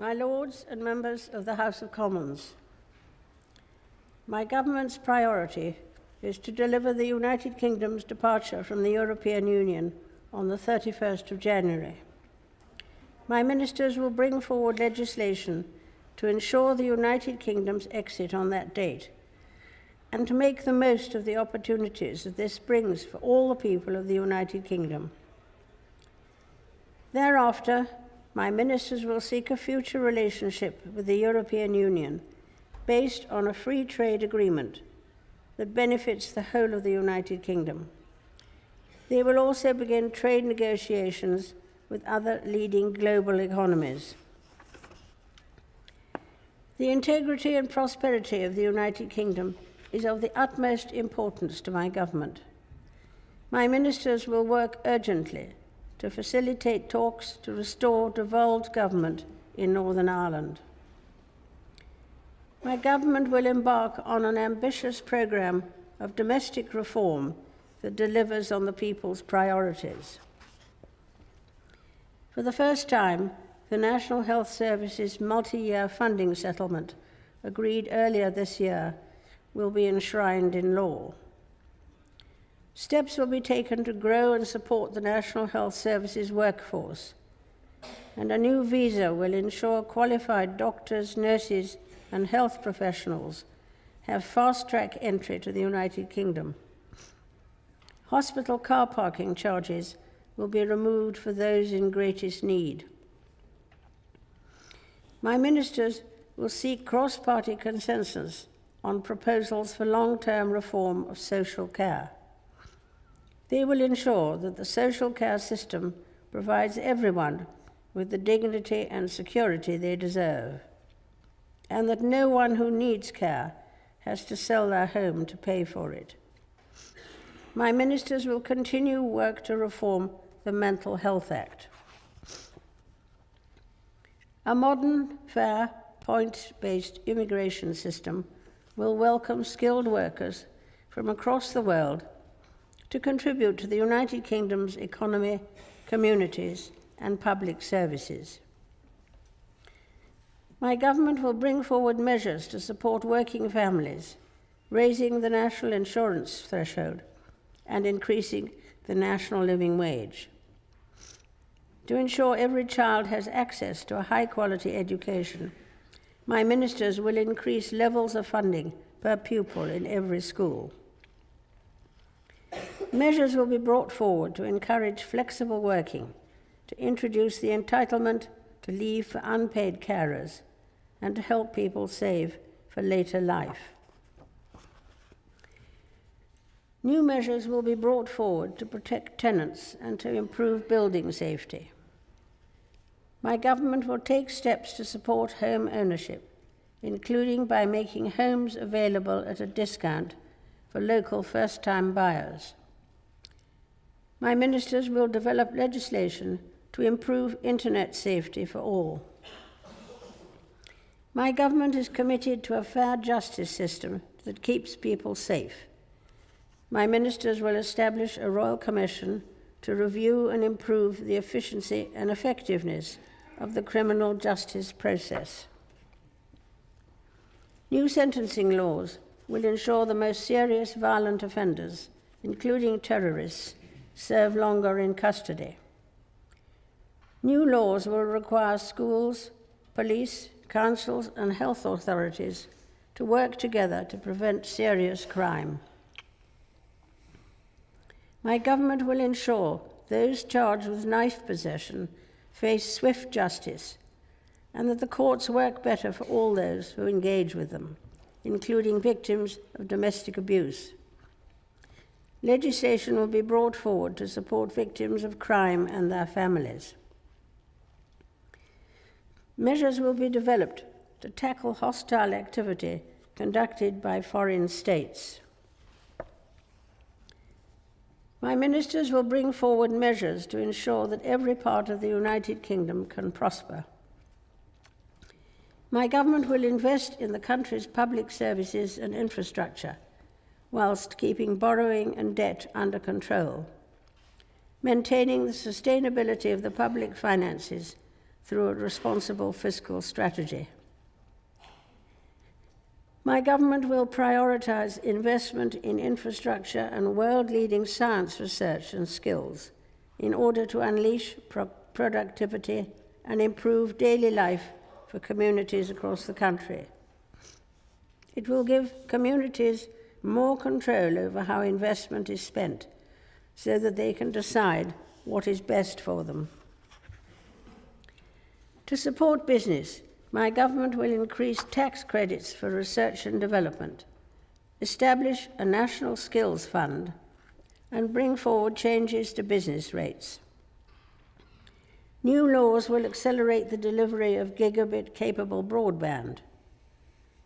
My Lords and members of the House of Commons, my government's priority is to deliver the United Kingdom's departure from the European Union on the 31st of January. My ministers will bring forward legislation to ensure the United Kingdom's exit on that date and to make the most of the opportunities that this brings for all the people of the United Kingdom. Thereafter, my ministers will seek a future relationship with the European Union based on a free trade agreement that benefits the whole of the United Kingdom. They will also begin trade negotiations with other leading global economies. The integrity and prosperity of the United Kingdom is of the utmost importance to my government. My ministers will work urgently to facilitate talks to restore devolved government in Northern Ireland. My government will embark on an ambitious programme of domestic reform that delivers on the people's priorities. For the first time, the National Health Service's multi-year funding settlement, agreed earlier this year, will be enshrined in law. Steps will be taken to grow and support the National Health Service's workforce, and a new visa will ensure qualified doctors, nurses, and health professionals have fast-track entry to the United Kingdom. Hospital car parking charges will be removed for those in greatest need. My ministers will seek cross-party consensus on proposals for long-term reform of social care. They will ensure that the social care system provides everyone with the dignity and security they deserve, and that no one who needs care has to sell their home to pay for it. My ministers will continue work to reform the Mental Health Act. A modern, fair, point-based immigration system will welcome skilled workers from across the world to contribute to the United Kingdom's economy, communities, and public services. My government will bring forward measures to support working families, raising the national insurance threshold and increasing the national living wage. To ensure every child has access to a high-quality education, my ministers will increase levels of funding per pupil in every school. Measures will be brought forward to encourage flexible working, to introduce the entitlement to leave for unpaid carers, and to help people save for later life. New measures will be brought forward to protect tenants and to improve building safety. My government will take steps to support home ownership, including by making homes available at a discount for local first-time buyers. My ministers will develop legislation to improve internet safety for all. My government is committed to a fair justice system that keeps people safe. My ministers will establish a royal commission to review and improve the efficiency and effectiveness of the criminal justice process. New sentencing laws will ensure the most serious violent offenders, including terrorists, serve longer in custody. New laws will require schools, police, councils, and health authorities to work together to prevent serious crime. My government will ensure those charged with knife possession face swift justice, and that the courts work better for all those who engage with them, including victims of domestic abuse. Legislation will be brought forward to support victims of crime and their families. Measures will be developed to tackle hostile activity conducted by foreign states. My ministers will bring forward measures to ensure that every part of the United Kingdom can prosper. My government will invest in the country's public services and infrastructure, whilst keeping borrowing and debt under control, maintaining the sustainability of the public finances through a responsible fiscal strategy. My government will prioritise investment in infrastructure and world-leading science research and skills in order to unleash productivity and improve daily life for communities across the country. It will give communities more control over how investment is spent so that they can decide what is best for them. To support business, my government will increase tax credits for research and development, establish a national skills fund, and bring forward changes to business rates. New laws will accelerate the delivery of gigabit-capable broadband.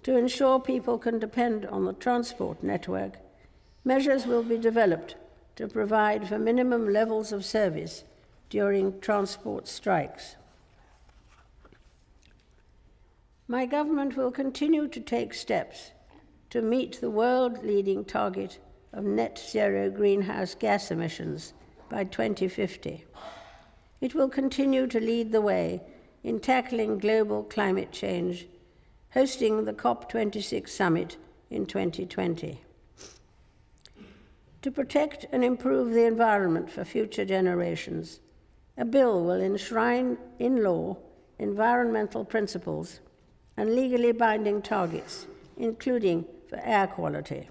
To ensure people can depend on the transport network, measures will be developed to provide for minimum levels of service during transport strikes. My government will continue to take steps to meet the world-leading target of net zero greenhouse gas emissions by 2050. It will continue to lead the way in tackling global climate change, hosting the COP26 summit in 2020. To protect and improve the environment for future generations, a bill will enshrine in law environmental principles and legally binding targets, including for air quality.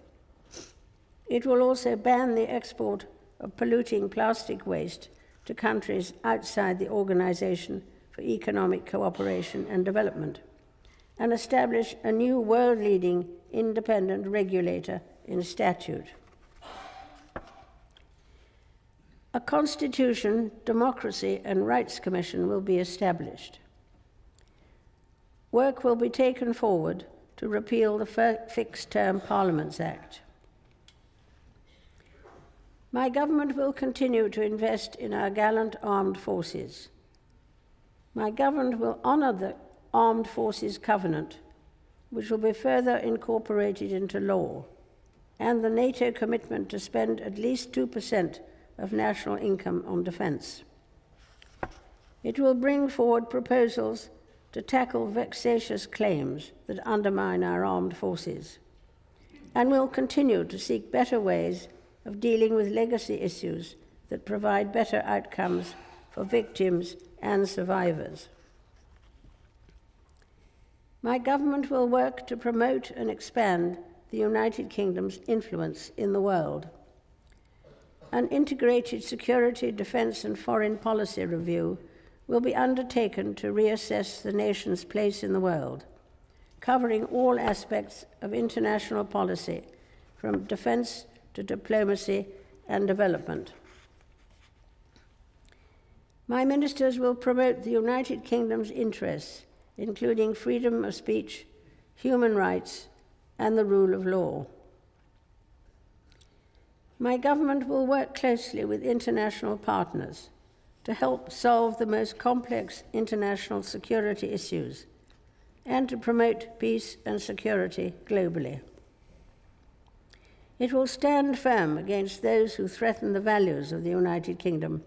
It will also ban the export of polluting plastic waste to countries outside the Organization for Economic Cooperation and Development, and establish a new world-leading independent regulator in statute. A Constitution, Democracy and Rights Commission will be established. Work will be taken forward to repeal the Fixed-Term Parliaments Act. My government will continue to invest in our gallant armed forces. My government will honour the Armed Forces Covenant, which will be further incorporated into law, and the NATO commitment to spend at least 2% of national income on defence. It will bring forward proposals to tackle vexatious claims that undermine our armed forces, and will continue to seek better ways of dealing with legacy issues that provide better outcomes for victims and survivors. My government will work to promote and expand the United Kingdom's influence in the world. An integrated security, defence and foreign policy review will be undertaken to reassess the nation's place in the world, covering all aspects of international policy, from defence to diplomacy and development. My ministers will promote the United Kingdom's interests, including freedom of speech, human rights, and the rule of law. My government will work closely with international partners to help solve the most complex international security issues and to promote peace and security globally. It will stand firm against those who threaten the values of the United Kingdom,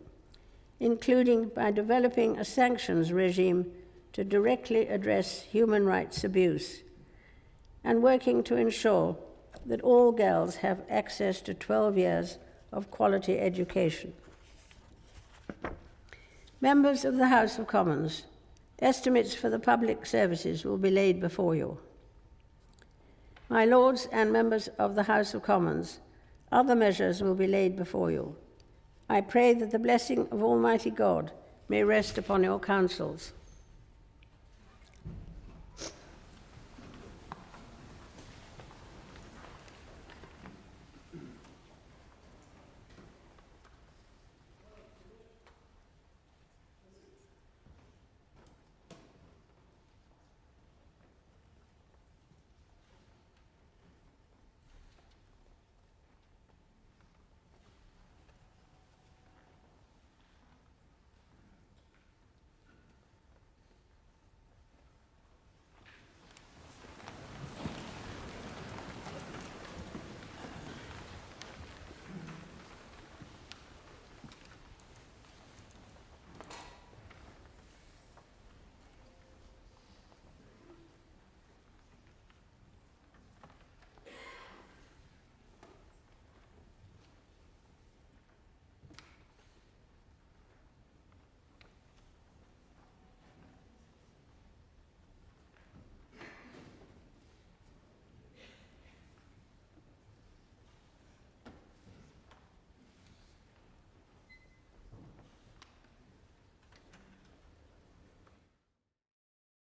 including by developing a sanctions regime to directly address human rights abuse, and working to ensure that all girls have access to 12 years of quality education. Members of the House of Commons, estimates for the public services will be laid before you. My Lords and members of the House of Commons, other measures will be laid before you. I pray that the blessing of Almighty God may rest upon your councils.